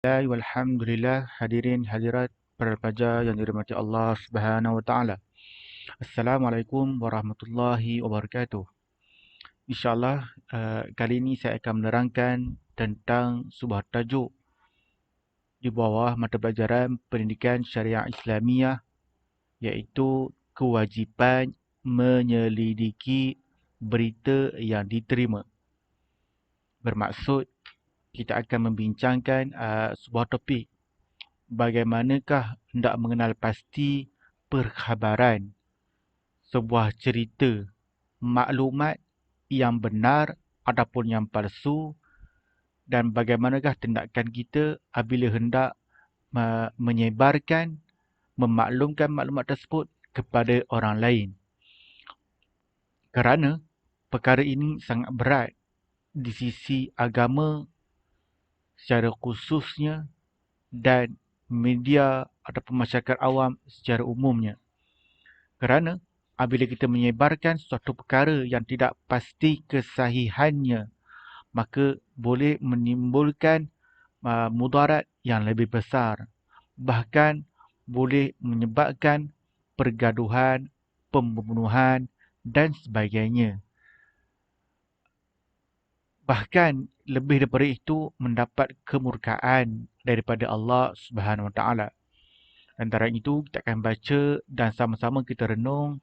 Walhamdulillah, hadirin hadirat para pelajar yang dirahmati Allah Subhanahu wa taala. Assalamualaikum warahmatullahi wabarakatuh. Insyaallah kali ini saya akan menerangkan tentang sebuah tajuk di bawah mata pelajaran Pendidikan Syariah Islamiah, iaitu kewajipan menyelidiki berita yang diterima. Bermaksud kita akan membincangkan sebuah topik, bagaimanakah hendak mengenal pasti perkhabaran, sebuah cerita, maklumat yang benar ataupun yang palsu, dan bagaimanakah tindakan kita apabila hendak menyebarkan, memaklumkan maklumat tersebut kepada orang lain. Kerana perkara ini sangat berat di sisi agama secara khususnya dan media ataupun masyarakat awam secara umumnya. Kerana apabila kita menyebarkan suatu perkara yang tidak pasti kesahihannya, maka boleh menimbulkan mudarat yang lebih besar. Bahkan boleh menyebabkan pergaduhan, pembunuhan dan sebagainya. Bahkan lebih daripada itu, mendapat kemurkaan daripada Allah Subhanahu Wa Taala. Antara itu kita akan baca dan sama-sama kita renung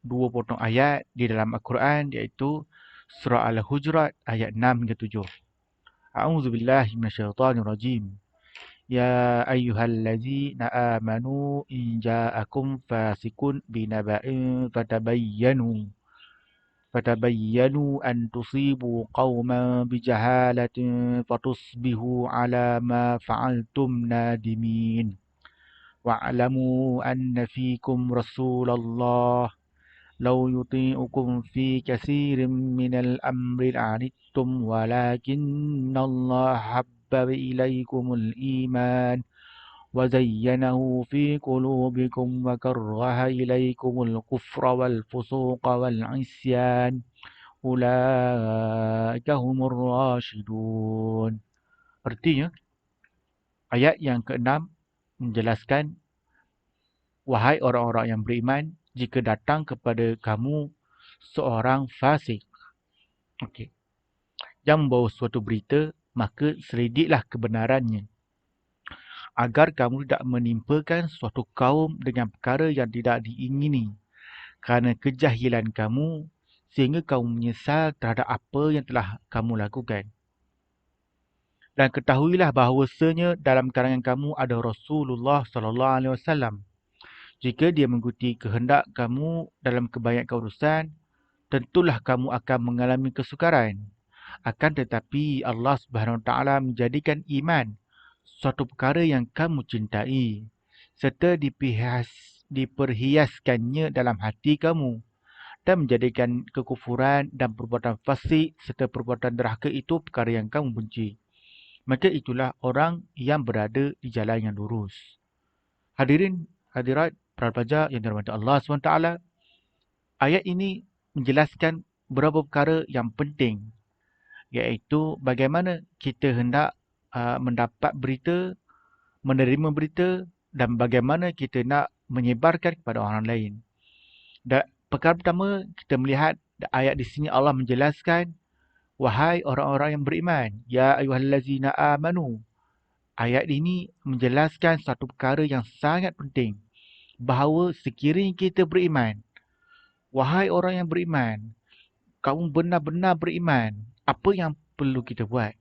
dua potong ayat di dalam Al-Quran, iaitu surah Al-Hujurat ayat 6 hingga 7. A'udzubillahi minasyaitonirrajim. Ya ayyuhallazina amanu in ja'akum fasikun binaba'in fatabayyanu an tusibu qauman bijahalatin fatusbihu ala ma fa'altum nadimin. Wa'lamu anna fikum Rasulullah law yuti'ukum fi katsirin minal amri la'anittum walakinna Allah habbaba ilaikumul iman wa zayyanahu fi qulubikum wa karraha ilaikumul kufra wal fusuqa wal isyan ulaika humur rasyidun. Artinya, ayat yang ke-6 menjelaskan, wahai orang-orang yang beriman, jika datang kepada kamu seorang fasik, yang membawa suatu berita, maka selidiklah kebenarannya, agar kamu tidak menimpakan suatu kaum dengan perkara yang tidak diingini kerana kejahilan kamu, sehingga kamu menyesal terhadap apa yang telah kamu lakukan. Dan ketahuilah bahawasanya dalam kalangan kamu ada Rasulullah SAW. Jika dia mengikuti kehendak kamu dalam kebanyakan urusan, tentulah kamu akan mengalami kesukaran. Akan tetapi Allah Subhanahu Wa Taala menjadikan iman suatu perkara yang kamu cintai, serta diperhiaskannya dalam hati kamu, dan menjadikan kekufuran dan perbuatan fasik serta perbuatan derhaka itu perkara yang kamu benci. Maka itulah orang yang berada di jalan yang lurus. Hadirin hadirat para pelajar yang dirahmati Allah SWT, ayat ini menjelaskan beberapa perkara yang penting, iaitu bagaimana kita hendak mendapat berita, menerima berita, dan bagaimana kita nak menyebarkan kepada orang lain. Dan perkara pertama, kita melihat ayat di sini Allah menjelaskan, wahai orang-orang yang beriman, ya ayyuhallazina amanu. Ayat ini menjelaskan satu perkara yang sangat penting, bahawa sekiranya kita beriman, wahai orang yang beriman, kamu benar-benar beriman, apa yang perlu kita buat?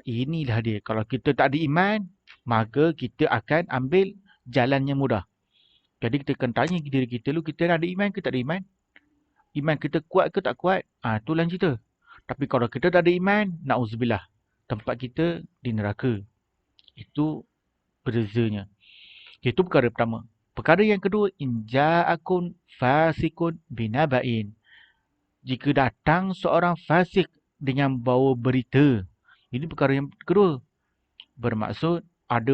Inilah dia. Kalau kita tak ada iman, maka kita akan ambil jalan yang mudah. Jadi kita akan tanya diri kita dulu, kita ada iman ke tak ada iman? Iman kita kuat ke tak kuat? Itu lain cerita. Tapi kalau kita tak ada iman, na'udzubillah, tempat kita di neraka. Itu bezanya. Itu perkara pertama. Perkara yang kedua, in ja'akum fasikun binaba'in. Jika datang seorang fasik dengan bawa berita. Ini perkara yang kedua. Bermaksud ada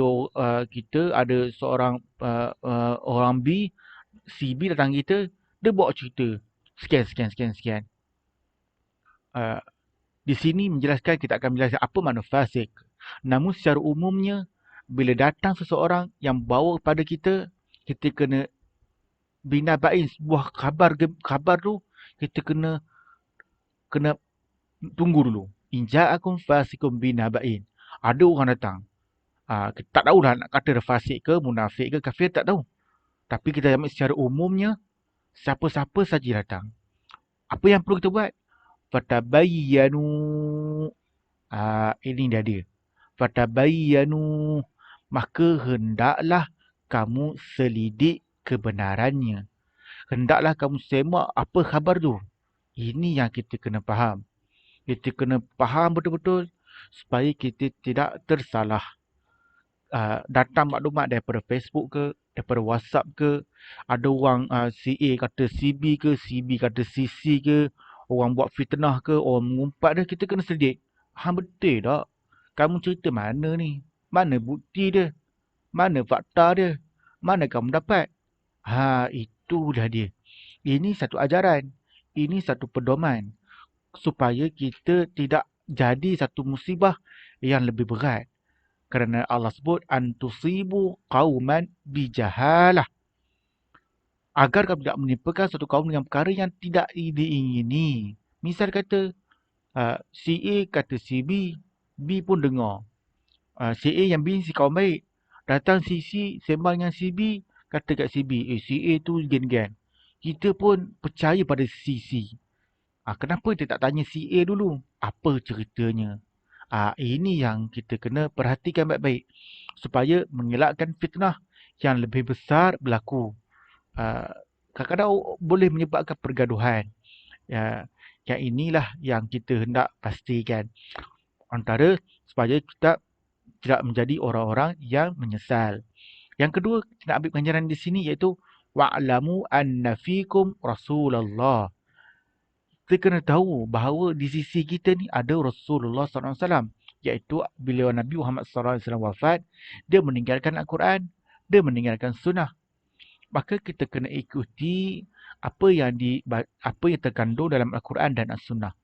kita ada seorang orang B, si B datang kita, dia bawa cerita sekian. Di sini menjelaskan, kita akan menjelaskan apa makna fasik. Namun secara umumnya, bila datang seseorang yang bawa kepada kita, kita kena binabain sebuah khabar tu, kita kena kena tunggu dulu. In ja'akum fasikum binabain. Ada orang datang. Kita tak tahulah nak kata dia fasik ke, munafik ke, kafir, tak tahu. Tapi kita ambil secara umumnya, siapa-siapa saja datang. Apa yang perlu kita buat? Fatabayyanu. Ini dia. Fatabayyanu. Maka hendaklah kamu selidik kebenarannya. Hendaklah kamu semak apa khabar tu. Ini yang kita kena faham. Kita kena faham betul-betul supaya kita tidak tersalah. Datang maklumat daripada Facebook ke, daripada WhatsApp ke, ada orang CA kata CB ke, CB kata CC ke, orang buat fitnah ke, orang mengumpat dia, kita kena sedik. Betul tak? Kamu cerita mana ni? Mana bukti dia? Mana fakta dia? Mana kamu dapat? Itulah dia. Ini satu ajaran. Ini satu pedoman. Supaya kita tidak jadi satu musibah yang lebih berat. Kerana Allah sebut antusibu qauman bijahalah. Agar kamu tidak menimpakan satu kaum dengan perkara yang tidak diingini. Misal kata si A kata si B, B pun dengar. Si A yang B si kaum baik. Datang si C sembang dengan si B, kata kat si B, si A tu gen-gen. Kita pun percaya pada si C. Kenapa dia tak tanya si A dulu? Apa ceritanya? Ini yang kita kena perhatikan baik-baik supaya mengelakkan fitnah yang lebih besar berlaku. Kadang-kadang boleh menyebabkan pergaduhan. Yang inilah yang kita hendak pastikan. Antara supaya kita tidak menjadi orang-orang yang menyesal. Yang kedua, kita nak ambil pengajaran di sini iaitu wa'lamu anna fikum Rasulullah. Kita kena tahu bahawa di sisi kita ni ada Rasulullah SAW. Iaitu bila Nabi Muhammad SAW wafat, dia meninggalkan Al-Quran, dia meninggalkan sunnah. Maka kita kena ikuti apa yang terkandung dalam Al-Quran dan As-Sunnah.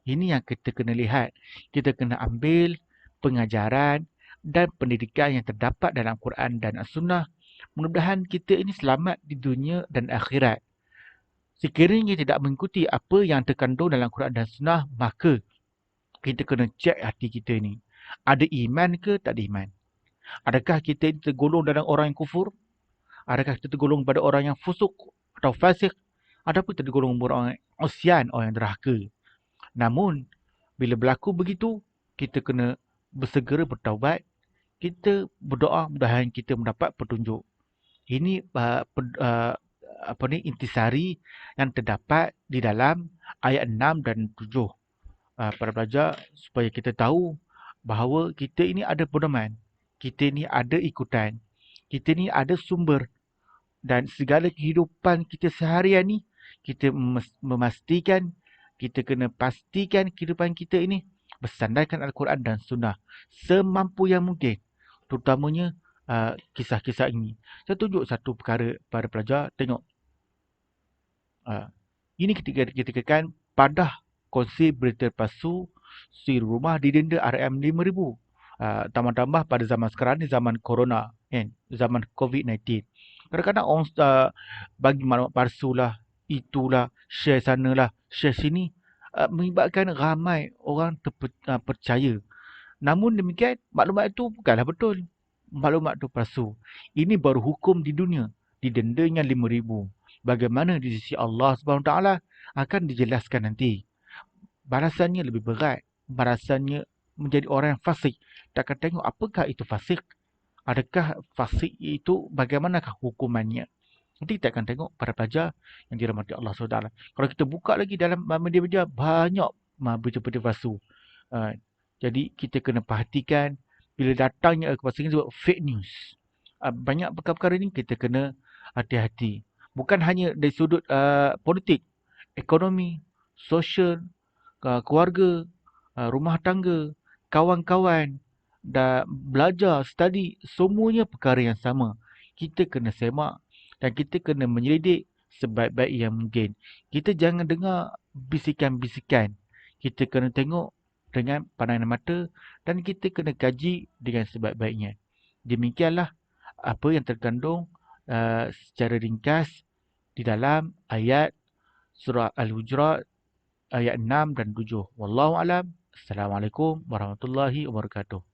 Ini yang kita kena lihat. Kita kena ambil pengajaran dan pendidikan yang terdapat dalam Al-Quran dan As-Sunnah. Mudah-mudahan kita ini selamat di dunia dan akhirat. Sekiranya tidak mengikuti apa yang terkandung dalam Quran dan Sunnah, maka kita kena cek hati kita ni. Ada iman ke tak ada iman? Adakah kita tergolong dalam orang yang kufur? Adakah kita tergolong pada orang yang fusuk atau fasik? Ataupun kita tergolong orang yang usyan, orang yang derhaka? Namun, bila berlaku begitu, kita kena bersegera bertaubat. Kita berdoa mudahan kita mendapat petunjuk. Ini intisari yang terdapat di dalam ayat 6 dan 7. Para pelajar, supaya kita tahu bahawa kita ini ada pedoman, kita ini ada ikutan, kita ini ada sumber, dan segala kehidupan kita seharian ni kita memastikan, kita kena pastikan kehidupan kita ini bersandarkan Al-Quran dan Sunnah semampu yang mungkin, terutamanya kisah-kisah ini. Saya tunjuk satu perkara para pelajar, tengok. Ini ketika dikatakan padah kongsi berita palsu, si rumah didenda RM5,000. Tambah-tambah pada zaman sekarang ni zaman corona, kan? Zaman COVID-19. Kadang-kadang orang bagi maklumat palsu lah, itulah, share sanalah, share sini, mengibatkan ramai orang percaya. Namun demikian, maklumat itu bukanlah betul. Maklumat itu palsu. Ini baru hukum di dunia, didendanya RM5,000. Bagaimana di sisi Allah SWT akan dijelaskan nanti. Balasannya lebih berat. Balasannya menjadi orang yang fasik. Kita akan tengok apakah itu fasik. Adakah fasik itu bagaimanakah hukumannya. Nanti kita akan tengok para pelajar yang dirahmati Allah SWT. Kalau kita buka lagi dalam media-media, banyak berita-berita palsu. Jadi kita kena perhatikan bila datangnya kepastian sebab fake news. Banyak perkara-perkara ini kita kena hati-hati. Bukan hanya dari sudut politik, ekonomi, sosial, keluarga, rumah tangga, kawan-kawan, dan belajar, study, semuanya perkara yang sama. Kita kena semak dan kita kena menyelidik sebaik-baik yang mungkin. Kita jangan dengar bisikan-bisikan. Kita kena tengok dengan pandangan mata dan kita kena kaji dengan sebaik-baiknya. Demikianlah apa yang terkandung secara ringkas di dalam ayat surah Al-Hujurat ayat 6 dan 7. Wallahu alam. Assalamualaikum warahmatullahi wabarakatuh.